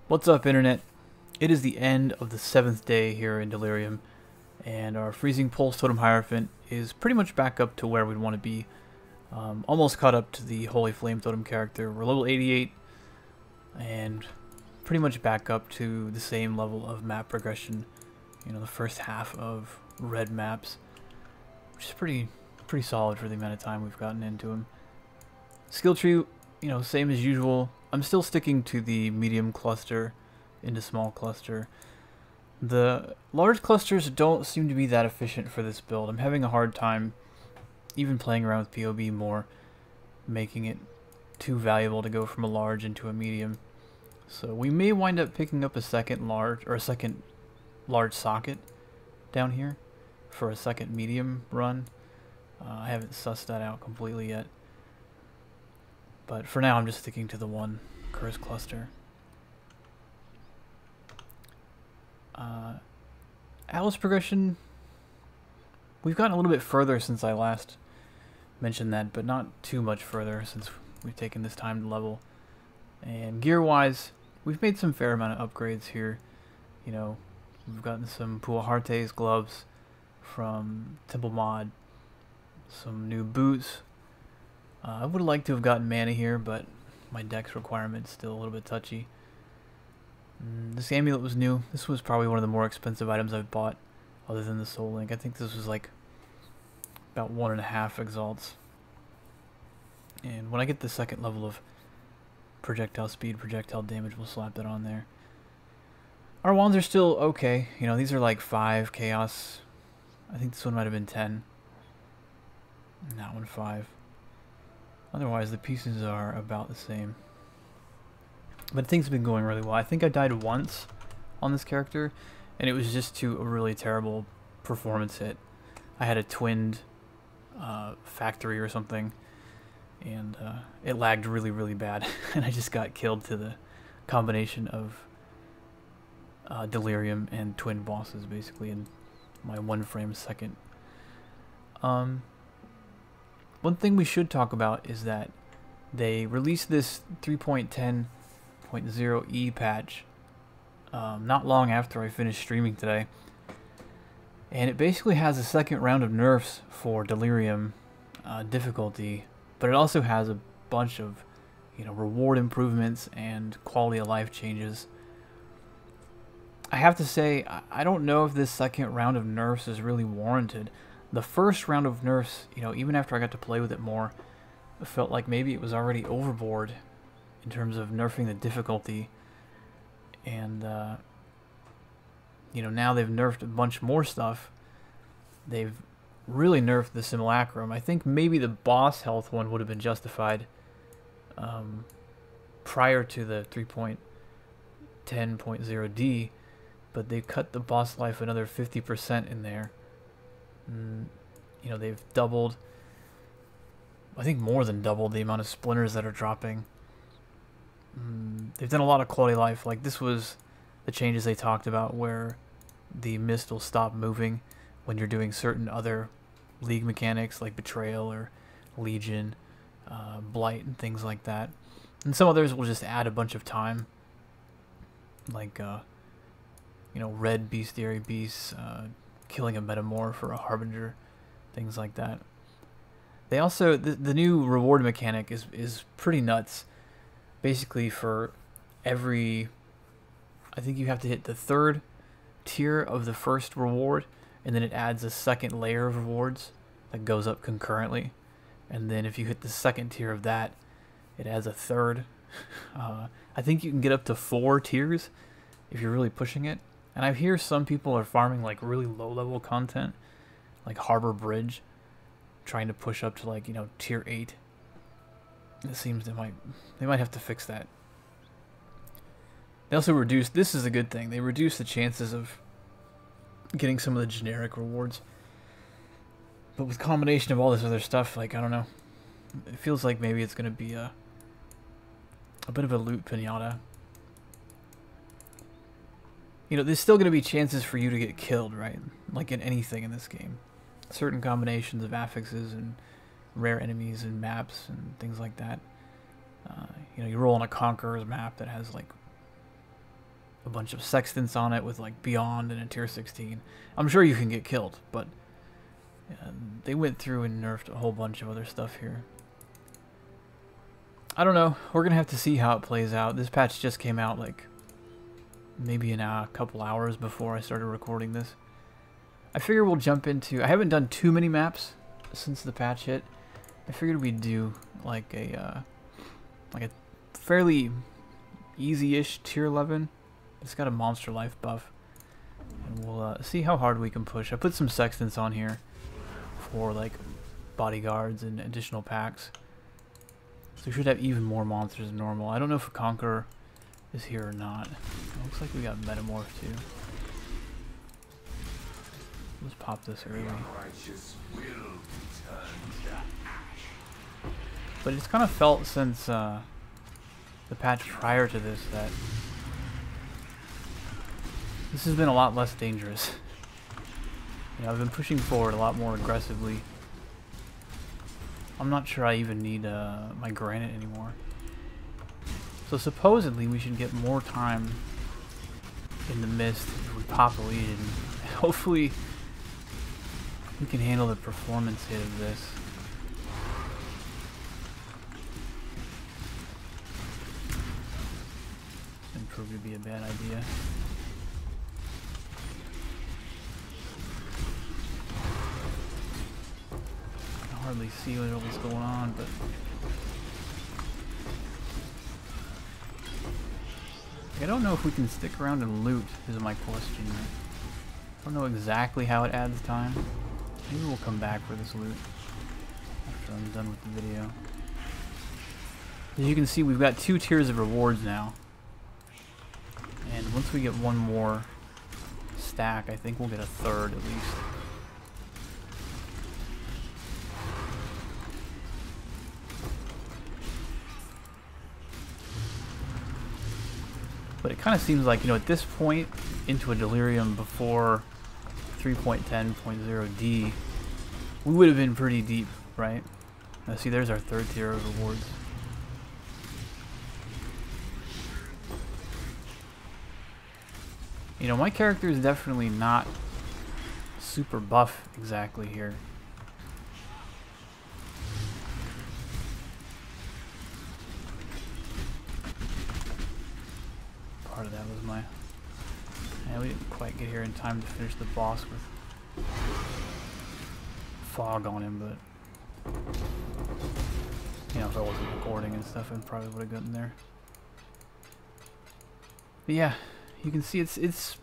What's up, Internet? It is the end of the 7th day here in Delirium, and our Freezing Pulse Totem Hierophant is pretty much back up to where we'd want to be. Almost caught up to the Holy Flame Totem character. We're level 88, and pretty much back up to the same level of map progression. You know, the first half of red maps, which is pretty solid for the amount of time we've gotten into them. Skill tree, you know, same as usual. I'm still sticking to the medium cluster into small cluster. The large clusters don't seem to be that efficient for this build. I'm having a hard time even playing around with POB more, making it too valuable to go from a large into a medium. So we may wind up picking up a second large socket down here for a second medium run. I haven't sussed that out completely yet. But for now, I'm just sticking to the one curse cluster. Alice progression, we've gotten a little bit further since I last mentioned that, but not too much further since we've taken this time to level. And gear-wise, we've made some fair amount of upgrades here. You know, we've gotten some Puaharte's gloves from Temple Mod, some new boots. I would like to have gotten mana here, but my dex requirement's still a little bit touchy. This amulet was new. This was probably one of the more expensive items I've bought, other than the soul link. I think this was like about 1.5 exalts. And when I get the second level of projectile speed, projectile damage, we'll slap that on there. Our wands are still okay. You know, these are like 5 chaos. I think this one might have been 10. And that one 5. Otherwise, the pieces are about the same. But things have been going really well. I think I died once on this character, and it was just to a really terrible performance hit. I had a twinned factory or something, and it lagged really bad, and I just got killed to the combination of Delirium and twin bosses, basically, in my 1 frame a second. One thing we should talk about is that they released this 3.10.0e patch not long after I finished streaming today, and it basically has a second round of nerfs for Delirium difficulty, but it also has a bunch of, you know, reward improvements and quality of life changes. I have to say, I don't know if this second round of nerfs is really warranted. The first round of nerfs, you know, even after I got to play with it more, I felt like maybe it was already overboard in terms of nerfing the difficulty. And, you know, now they've nerfed a bunch more stuff. They've really nerfed the simulacrum. I think maybe the boss health one would have been justified prior to the 3.10.0d, but they cut the boss life another 50% in there. You know, they've doubled, I think more than doubled the amount of splinters that are dropping. They've done a lot of quality of life. Like, this was the changes they talked about, where the mist will stop moving when you're doing certain other league mechanics like Betrayal or Legion, Blight, and things like that. And some others will just add a bunch of time, like you know, red bestiary beasts, killing a metamorph for a harbinger, things like that. They also, the new reward mechanic is pretty nuts. Basically, for every, I think you have to hit the 3rd tier of the first reward, and then it adds a second layer of rewards that goes up concurrently. And then if you hit the 2nd tier of that, it adds a 3rd. I think you can get up to 4 tiers if you're really pushing it. And I hear some people are farming like really low level content, like Harbor Bridge, trying to push up to, like, you know, tier 8. It seems they might have to fix that. They also reduced, this is a good thing, they reduced the chances of getting some of the generic rewards. But with combination of all this other stuff, like, I don't know, it feels like maybe it's going to be a bit of a loot pinata. You know, there's still going to be chances for you to get killed, right? Like in anything in this game. Certain combinations of affixes and rare enemies and maps and things like that. You know, you roll on a Conqueror's map that has like a bunch of sextants on it with like Beyond and a tier 16. I'm sure you can get killed, but they went through and nerfed a whole bunch of other stuff here. I don't know. We're going to have to see how it plays out. This patch just came out like maybe in a couple hours before I started recording this. I figure we'll jump into... I haven't done too many maps since the patch hit. I figured we'd do like a fairly easy-ish tier 11. It's got a monster life buff. And we'll see how hard we can push. I put some sextants on here for like bodyguards and additional packs. So we should have even more monsters than normal. I don't know if a Conqueror is here or not. It looks like we got Metamorph too. Let's pop this early. But it's kind of felt since the patch prior to this that this has been a lot less dangerous. You know, I've been pushing forward a lot more aggressively. I'm not sure I even need my granite anymore. So supposedly we should get more time in the mist if we pop a lead, and hopefully we can handle the performance hit of this. And prove to be a bad idea. Hardly see what was going on, but I don't know if we can stick around and loot is my question. I don't know exactly how it adds time. Maybe we'll come back for this loot after I'm done with the video. As you can see, we've got 2 tiers of rewards now, and once we get one more stack, I think we'll get a third at least. But it kind of seems like, you know, at this point into a Delirium before 3.10.0D, we would have been pretty deep, right? Now see, there's our 3rd tier of rewards. You know, my character is definitely not super buff exactly here. Part of that was my... Yeah, we didn't quite get here in time to finish the boss with fog on him, but... You know, if I wasn't recording and stuff, I probably would have gotten there. But yeah, you can see it's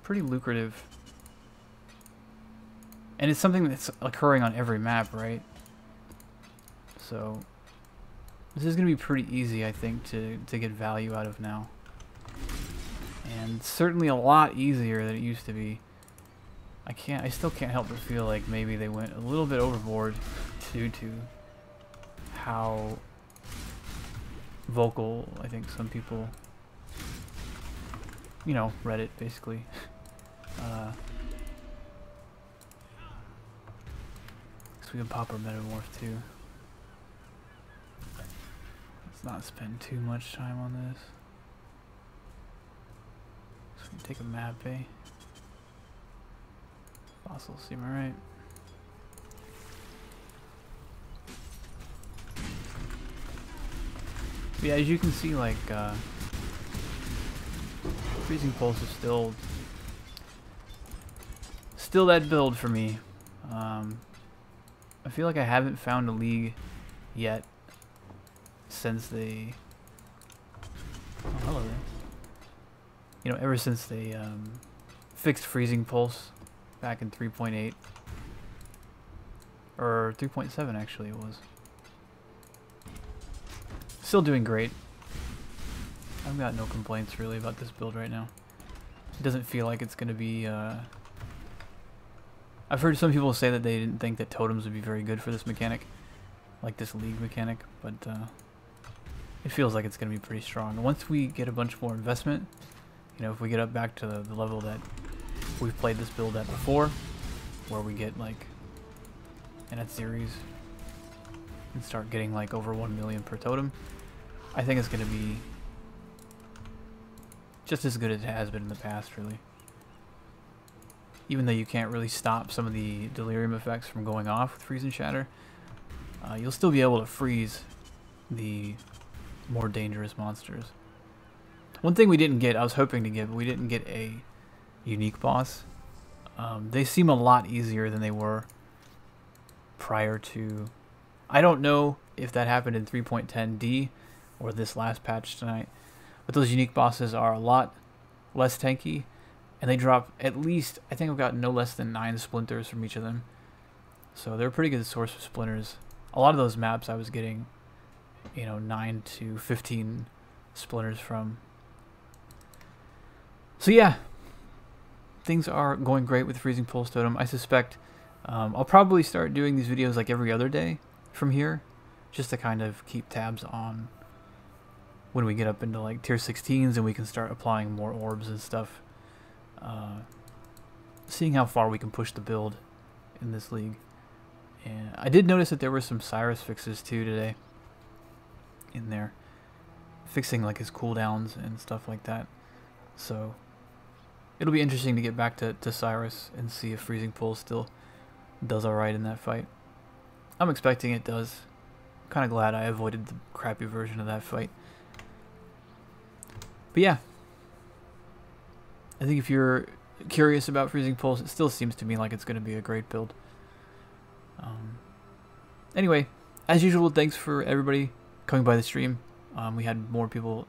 pretty lucrative. And it's something that's occurring on every map, right? So, this is going to be pretty easy, I think, to get value out of now. And certainly a lot easier than it used to be. I still can't help but feel like maybe they went a little bit overboard due to how vocal I think some people, you know, Reddit basically, so we can pop our Metamorph too. Let's not spend too much time on this. So we can take a map, eh? Fossil seem alright. Yeah, as you can see, like, Freezing Pulse is still that build for me. I feel like I haven't found a league yet since they... Oh, hello there. You know, ever since they fixed Freezing Pulse back in 3.8. Or 3.7 actually it was. Still doing great. I've got no complaints really about this build right now. It doesn't feel like it's going to be... I've heard some people say that they didn't think that totems would be very good for this mechanic. Like this league mechanic. But it feels like it's going to be pretty strong. And once we get a bunch more investment, you know, if we get up back to the level that we've played this build at before, where we get like in a series and start getting like over 1 million per totem, I think it's going to be just as good as it has been in the past, really. Even though you can't really stop some of the Delirium effects from going off with freeze and shatter, you'll still be able to freeze the more dangerous monsters. One thing we didn't get, I was hoping to get, but we didn't get a unique boss. They seem a lot easier than they were prior to... I don't know if that happened in 3.10D or this last patch tonight, but those unique bosses are a lot less tanky, and they drop at least, I think I've got no less than 9 splinters from each of them. So they're a pretty good source of splinters. A lot of those maps I was getting, you know, 9 to 15 splinters from. So yeah, things are going great with Freezing Pulse Totem. I suspect I'll probably start doing these videos like every other day from here, just to kind of keep tabs on when we get up into like tier 16s and we can start applying more orbs and stuff. Seeing how far we can push the build in this league. And I did notice that there were some Cyrus fixes too today in there, fixing like his cooldowns and stuff like that. So it'll be interesting to get back to Cyrus and see if Freezing Pulse still does alright in that fight. I'm expecting it does. Kind of glad I avoided the crappy version of that fight. But yeah, I think if you're curious about Freezing Pulse, it still seems to me like it's going to be a great build. Anyway, as usual, thanks for everybody coming by the stream. We had more people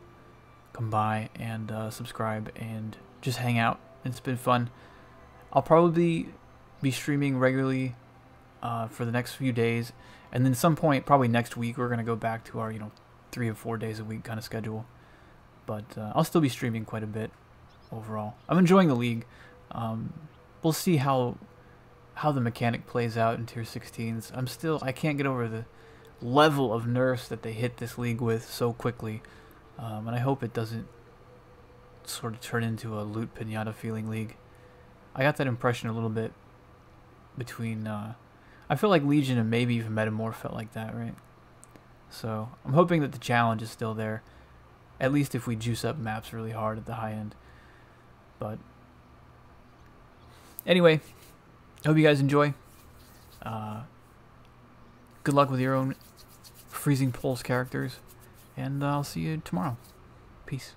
come by and subscribe and just hang out. It's been fun. I'll probably be streaming regularly for the next few days, and then some point, probably next week, we're going to go back to our 3 or 4 days a week kind of schedule. But I'll still be streaming quite a bit overall. I'm enjoying the league. We'll see how the mechanic plays out in tier 16s. I can't get over the level of nerfs that they hit this league with so quickly, and I hope it doesn't sort of turn into a loot pinata feeling league. I got that impression a little bit between I feel like Legion and maybe even Metamorph felt like that, right? So I'm hoping that the challenge is still there, at least if we juice up maps really hard at the high end. But anyway, hope you guys enjoy. Good luck with your own Freezing Pulse characters, and I'll see you tomorrow. Peace.